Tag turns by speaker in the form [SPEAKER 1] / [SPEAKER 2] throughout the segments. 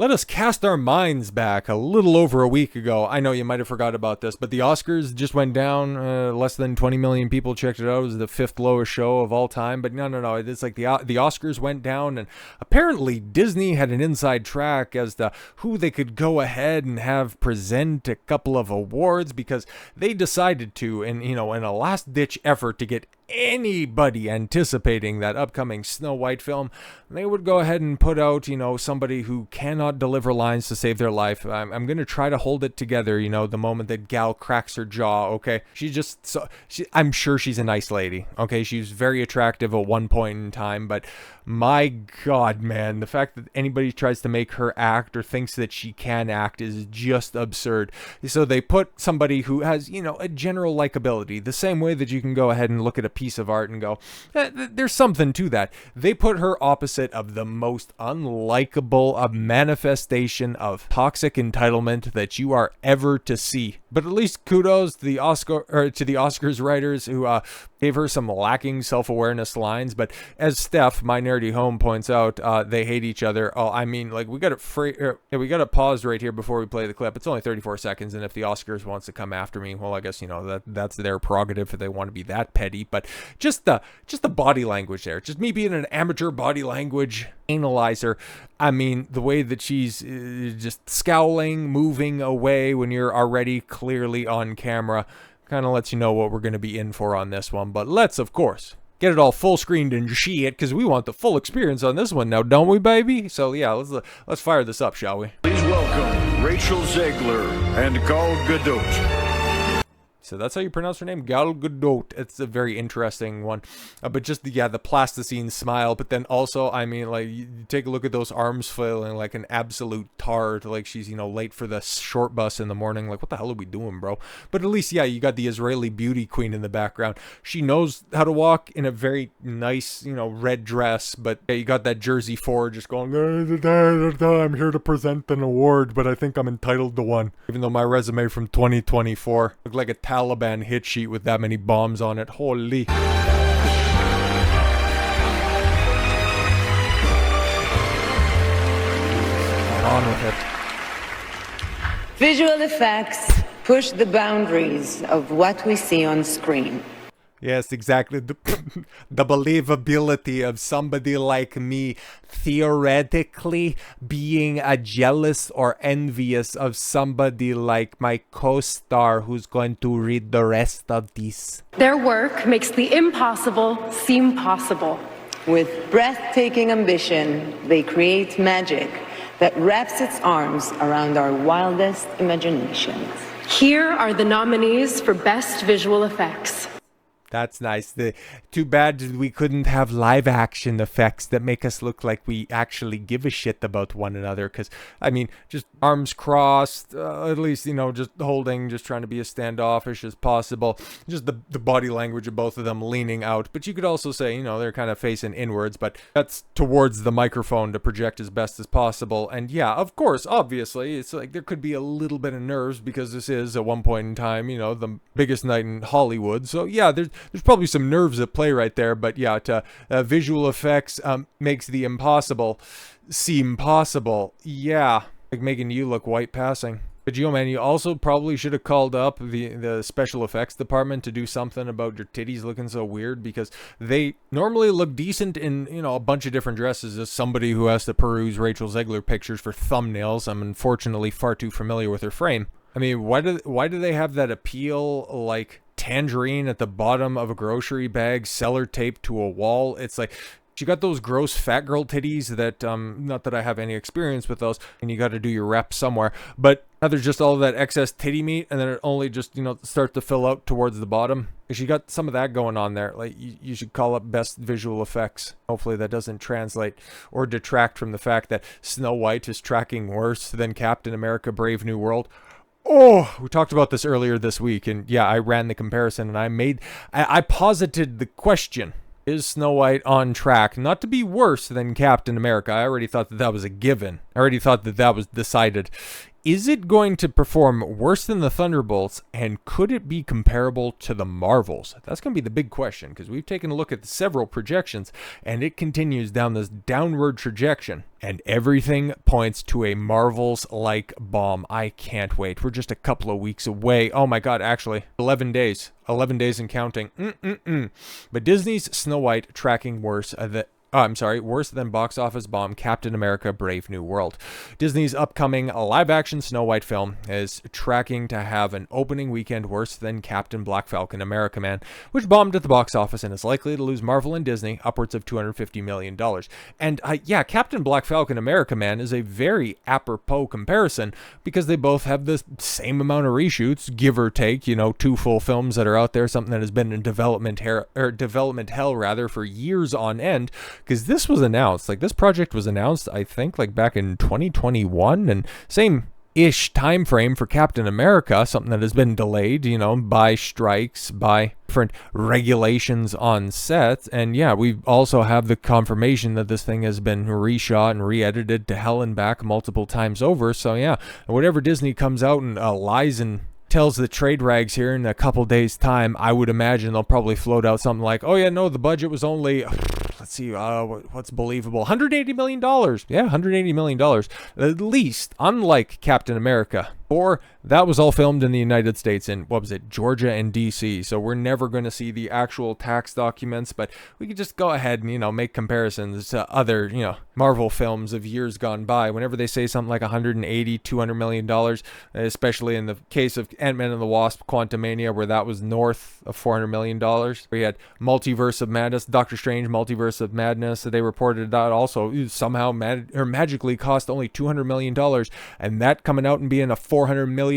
[SPEAKER 1] Let us cast our minds back a little over a week ago. I know you might have forgot about this, but the Oscars just went down. Less than 20 million people checked it out. It was the 5th lowest show of all time. But no. It's like the Oscars went down, and apparently Disney had an inside track as to who they could go ahead and have present a couple of awards, because they decided to, in a last-ditch effort to get anybody anticipating that upcoming Snow White film, they would go ahead and put out, somebody who cannot deliver lines to save their life. I'm going to try to hold it together, the moment that Gal cracks her jaw, okay? I'm sure she's a nice lady, okay? She's very attractive at one point in time, but my God, man, the fact that anybody tries to make her act or thinks that she can act is just absurd. So they put somebody who has, a general likability, the same way that you can go ahead and look at a piece of art and go, there's something to that. They put her opposite of the most unlikable manifestation of toxic entitlement that you are ever to see. But at least kudos to the Oscars writers who gave her some lacking self-awareness lines. But as Steph, my nerdy home, points out, they hate each other. Oh, I mean, like, we got it paused right here before we play the clip. It's only 34 seconds, and if the Oscars wants to come after me, well, I guess that's their prerogative if they want to be that petty. But just the body language there, just me being an amateur body language analyzer. I mean, the way that she's just scowling, moving away when you're already clearly on camera, kind of lets you know what we're going to be in for on this one. But let's, of course, get it all full screened and shit, because we want the full experience on this one now, don't we, baby? So yeah, let's fire this up, shall we?
[SPEAKER 2] Please welcome Rachel Zegler and Gal Gadot.
[SPEAKER 1] So that's how you pronounce her name, Gal Gadot. It's a very interesting one. But just the plasticine smile. But then also, I mean, like, you take a look at those arms flailing like an absolute tard. Like she's, late for the short bus in the morning. Like, what the hell are we doing, bro? But at least, yeah, you got the Israeli beauty queen in the background. She knows how to walk in a very nice, red dress. But yeah, you got that Jersey 4 just going, I'm here to present an award, but I think I'm entitled to one. Even though my resume from 2024 looked like a Taliban hit sheet with that many bombs on it. Holy. On with it.
[SPEAKER 3] Visual effects push the boundaries of what we see on screen.
[SPEAKER 1] Yes, exactly. The believability of somebody like me theoretically being jealous or envious of somebody like my co-star who's going to read the rest of this.
[SPEAKER 4] Their work makes the impossible seem possible.
[SPEAKER 3] With breathtaking ambition, they create magic that wraps its arms around our wildest imaginations.
[SPEAKER 4] Here are the nominees for Best Visual Effects.
[SPEAKER 1] That's nice. Too bad we couldn't have live action effects that make us look like we actually give a shit about one another. Because, I mean, just arms crossed, at least, just holding, just trying to be as standoffish as possible. Just the body language of both of them leaning out. But you could also say, they're kind of facing inwards, but that's towards the microphone to project as best as possible. And yeah, of course, obviously, it's like there could be a little bit of nerves because this is, at one point in time, the biggest night in Hollywood. So yeah, there's probably some nerves at play right there, but yeah, visual effects makes the impossible seem possible. Yeah, like making you look white passing. But man, you also probably should have called up the special effects department to do something about your titties looking so weird, because they normally look decent in, a bunch of different dresses. As somebody who has to peruse Rachel Zegler pictures for thumbnails, I'm unfortunately far too familiar with her frame. I mean, why do they have that appeal like tangerine at the bottom of a grocery bag, cellar taped to a wall? It's like she got those gross fat girl titties that not that I have any experience with those, and you got to do your rep somewhere, but now there's just all that excess titty meat, and then it only just start to fill out towards the bottom. She got some of that going on there. Like, you should call up Best Visual Effects. Hopefully that doesn't translate or detract from the fact that Snow White is tracking worse than Captain America Brave New World. Oh, we talked about this earlier this week, and yeah, I ran the comparison, and I posited the question: is Snow White on track not to be worse than Captain America? I already thought that was a given. I already thought that was decided. Is it going to perform worse than the Thunderbolts, and could it be comparable to the Marvels? That's going to be the big question, because we've taken a look at several projections, and it continues down this downward trajectory, and everything points to a Marvels-like bomb. I can't wait. We're just a couple of weeks away. Oh my god, actually, 11 days. 11 days and counting. But Disney's Snow White tracking worse than box office bomb Captain America Brave New World. Disney's upcoming live-action Snow White film is tracking to have an opening weekend worse than Captain Black Falcon America Man, which bombed at the box office and is likely to lose Marvel and Disney upwards of $250 million. And yeah, Captain Black Falcon America Man is a very apropos comparison because they both have the same amount of reshoots, give or take, 2 full films that are out there, something that has been in development hell for years on end. Because this was announced, this project was announced, I think, back in 2021, and same-ish time frame for Captain America, something that has been delayed, by strikes, by different regulations on set. And yeah, we also have the confirmation that this thing has been reshot and re-edited to hell and back multiple times over. So yeah, whatever Disney comes out and lies and tells the trade rags here in a couple days' time, I would imagine they'll probably float out something like, oh yeah, no, the budget was only, let's see, what's believable, $180 million. Yeah, $180 million. At least, unlike Captain America. Or that was all filmed in the United States in, Georgia and D.C. So we're never going to see the actual tax documents, but we could just go ahead and, make comparisons to other, Marvel films of years gone by. Whenever they say something like $180, $200 million, especially in the case of Ant-Man and the Wasp, Quantumania, where that was north of $400 million. We had Multiverse of Madness, Doctor Strange, Multiverse of Madness. They reported that also somehow magically cost only $200 million, and that coming out and being a $400 million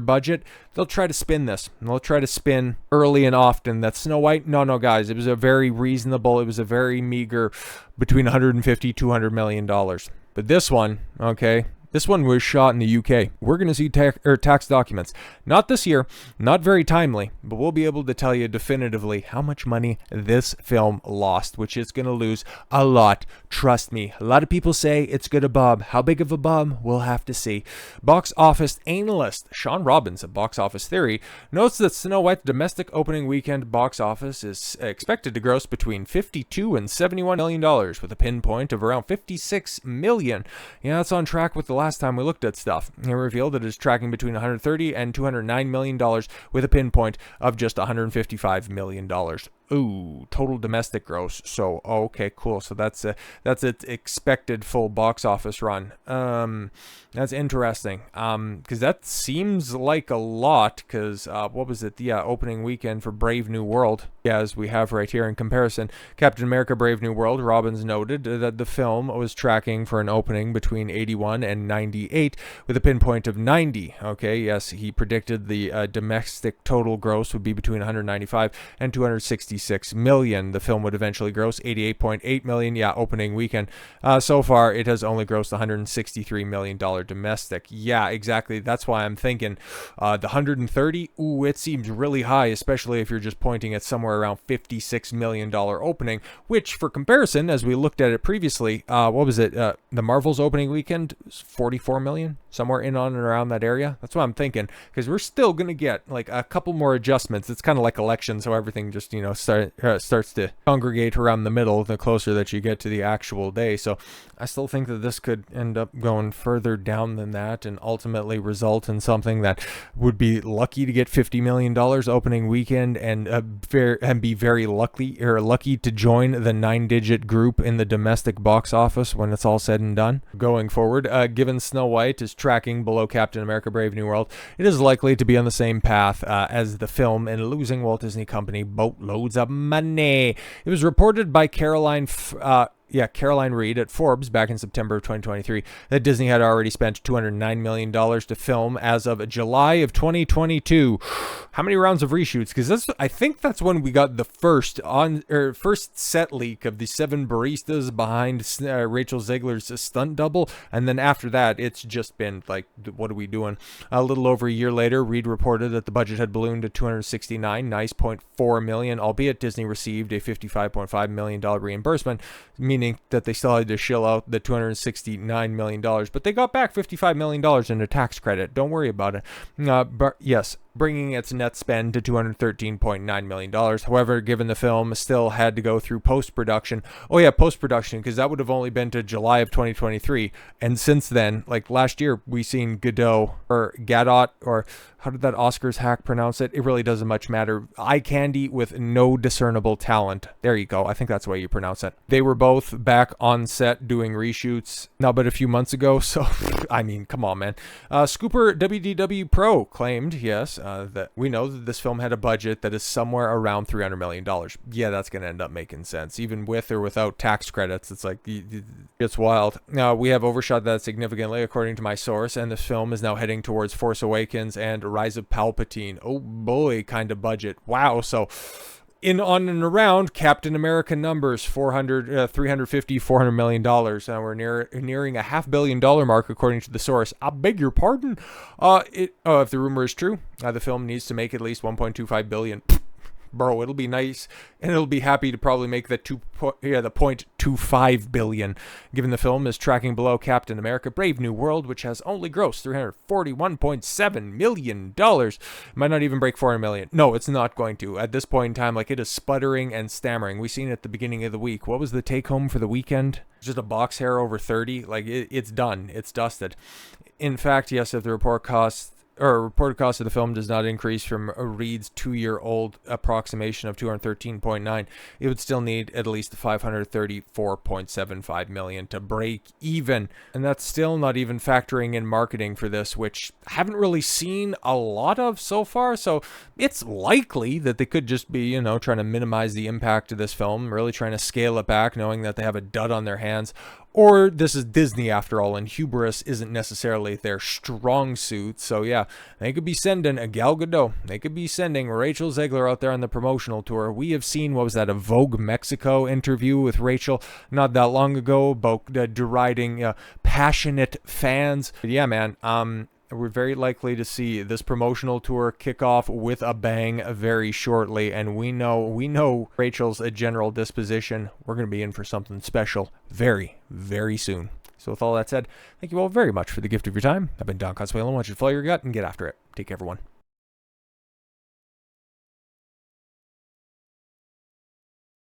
[SPEAKER 1] budget, they'll try to spin this. They'll try to spin early and often that Snow White, no, guys, it was a very very meager between $150, $200 million. But this one, okay, this one was shot in the UK. We're going to see tax documents. Not this year, not very timely, but we'll be able to tell you definitively how much money this film lost, which is going to lose a lot. Trust me. A lot of people say it's going to bob. How big of a bob? We'll have to see. Box office analyst Sean Robbins of Box Office Theory notes that Snow White's domestic opening weekend box office is expected to gross between $52 and $71 million, with a pinpoint of around $56 million. Yeah, that's on track with the last time we looked at stuff. He revealed that it is tracking between $130 and $209 million, with a pinpoint of just $155 million. Ooh, total domestic gross. So, okay, cool. So that's its expected full box office run. That's interesting. Because that seems like a lot. Because what was it? Yeah, opening weekend for Brave New World. Yeah, as we have right here in comparison, Captain America: Brave New World. Robbins noted that the film was tracking for an opening between 81 and 98, with a pinpoint of 90. Okay, yes, he predicted the domestic total gross would be between 195 and 266 million. The film would eventually gross 88.8 million. Yeah, opening weekend. So far, it has only grossed $163 million domestic. Yeah, exactly. That's why I'm thinking the 130. Ooh, it seems really high, especially if you're just pointing at somewhere around $56 million opening. Which, for comparison, as we looked at it previously, what was it? The Marvel's opening weekend was 44 million, somewhere in on and around that area. That's what I'm thinking, because we're still gonna get a couple more adjustments. It's kind of like elections, so everything just starts to congregate around the middle the closer that you get to the actual day. So I still think that this could end up going further down than that and ultimately result in something that would be lucky to get $50 million opening weekend and be very lucky to join the 9-digit group in the domestic box office when it's all said and done. Going forward, given Snow White is tracking below Captain America: Brave New World, it is likely to be on the same path as the film and losing Walt Disney Company boatloads of money. It was reported by Caroline Reed at Forbes back in September of 2023 that Disney had already spent $209 million to film as of July of 2022. How many rounds of reshoots? Because I think that's when we got the first set leak of the 7 baristas behind Rachel Zegler's stunt double, and then after that, it's just been what are we doing? A little over a year later, Reed reported that the budget had ballooned to $269.4 million, albeit Disney received a $55.5 million reimbursement, meaning meaning that they still had to shill out the $269 million, but they got back $55 million in a tax credit. Don't worry about it. But yes, bringing its net spend to $213.9 million. However, given the film still had to go through post-production. Oh yeah, post-production, because that would have only been to July of 2023. And since then, like last year, we seen Gadot, or Gadot, or how did that Oscars hack pronounce it? It really doesn't much matter. Eye candy with no discernible talent. There you go. I think that's the way you pronounce it. They were both back on set doing reshoots now but a few months ago. So, I mean, come on, man. Scooper WDW Pro claimed, yes, that we know that this film had a budget that is somewhere around $300 million. Yeah, that's going to end up making sense. Even with or without tax credits, it's like, it's wild. Now, we have overshot that significantly, according to my source, and this film is now heading towards Force Awakens and Rise of Palpatine. Oh boy, kind of budget. Wow. So in on and around Captain America numbers, $400 million. We're nearing a $500 million mark, according to the source. I beg your pardon. If the rumor is true, the film needs to make at least $1.25 billion. Bro, it'll be nice, and it'll be happy to probably make the $0.25 billion, given the film is tracking below Captain America: Brave New World, which has only grossed $341.7 million. It might not even break $400 million. No, it's not going to. At this point in time, like, it is sputtering and stammering. We seen it at the beginning of the week. What was the take home for the weekend? Just a box hair over 30. Like, it's done. It's dusted. In fact, yes, if the reported cost of the film does not increase from Reed's 2-year-old approximation of 213.9, it would still need at least $534.75 million to break even. And that's still not even factoring in marketing for this, which I haven't really seen a lot of so far. So it's likely that they could just be, trying to minimize the impact of this film, really trying to scale it back, knowing that they have a dud on their hands. Or this is Disney after all, and hubris isn't necessarily their strong suit. So yeah, they could be sending a Gal Gadot. They could be sending Rachel Zegler out there on the promotional tour. We have seen, what was that, a Vogue Mexico interview with Rachel not that long ago about deriding passionate fans. But yeah, man, we're very likely to see this promotional tour kick off with a bang very shortly, and we know Rachel's a general disposition. We're going to be in for something special very, very soon. So with all that said, thank you all very much for the gift of your time. I've been Don Consuelo. I want you to follow your gut and get after it. Take care, everyone.